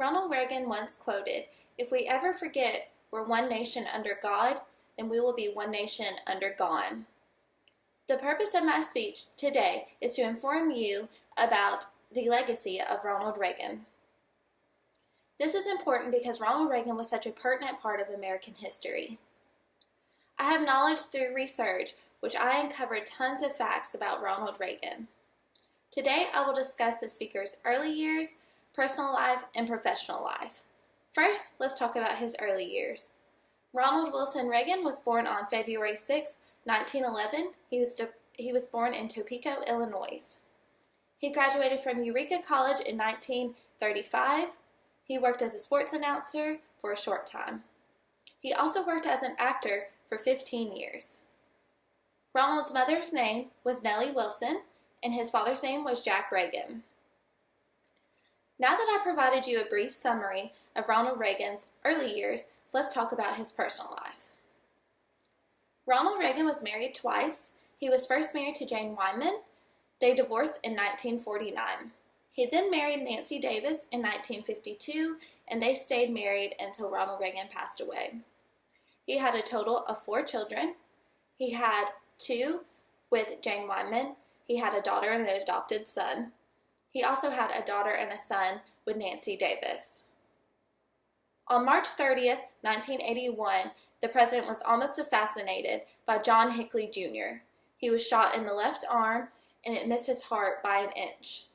Ronald Reagan once quoted, "If we ever forget we're one nation under God, then we will be one nation under God." The purpose of my speech today is to inform you about the legacy of Ronald Reagan. This is important because Ronald Reagan was such a pertinent part of American history. I have knowledge through research, which I uncovered tons of facts about Ronald Reagan. Today, I will discuss the speaker's early years, personal life, and professional life. First, let's talk about his early years. Ronald Wilson Reagan was born on February 6, 1911. He was born in Topeka, Illinois. He graduated from Eureka College in 1935. He worked as a sports announcer for a short time. He also worked as an actor for 15 years. Ronald's mother's name was Nellie Wilson, and his father's name was Jack Reagan. Now that I provided you a brief summary of Ronald Reagan's early years, let's talk about his personal life. Ronald Reagan was married twice. He was first married to Jane Wyman. They divorced in 1949. He then married Nancy Davis in 1952, and they stayed married until Ronald Reagan passed away. He had a total of 4 children. He had 2 with Jane Wyman. He had a daughter and an adopted son. He also had a daughter and a son with Nancy Davis. On March 30th, 1981, the president was almost assassinated by John Hinckley Jr. He was shot in the left arm, and it missed his heart by an inch.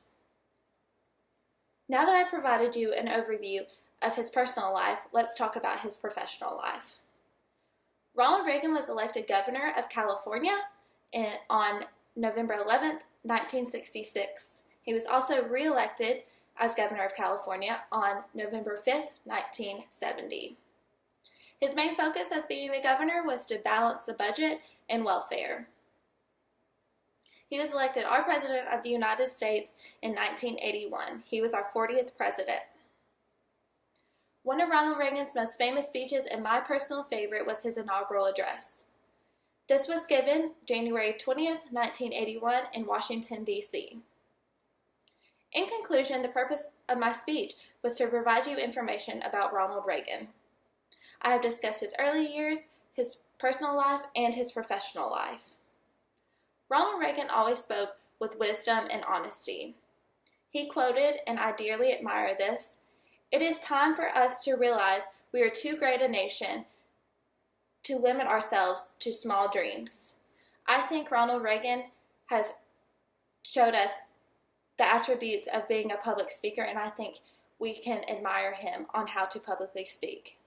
Now that I provided you an overview of his personal life, let's talk about his professional life. Ronald Reagan was elected governor of California on November 11th, 1966. He was also re-elected as governor of California on November 5th, 1970. His main focus as being the governor was to balance the budget and welfare. He was elected our President of the United States in 1981. He was our 40th president. One of Ronald Reagan's most famous speeches and my personal favorite was his inaugural address. This was given January 20th, 1981 in Washington, D.C. In conclusion, the purpose of my speech was to provide you information about Ronald Reagan. I have discussed his early years, his personal life, and his professional life. Ronald Reagan always spoke with wisdom and honesty. He quoted, and I dearly admire this, "It is time for us to realize we are too great a nation to limit ourselves to small dreams." I think Ronald Reagan has showed us the attributes of being a public speaker, and I think we can admire him on how to publicly speak.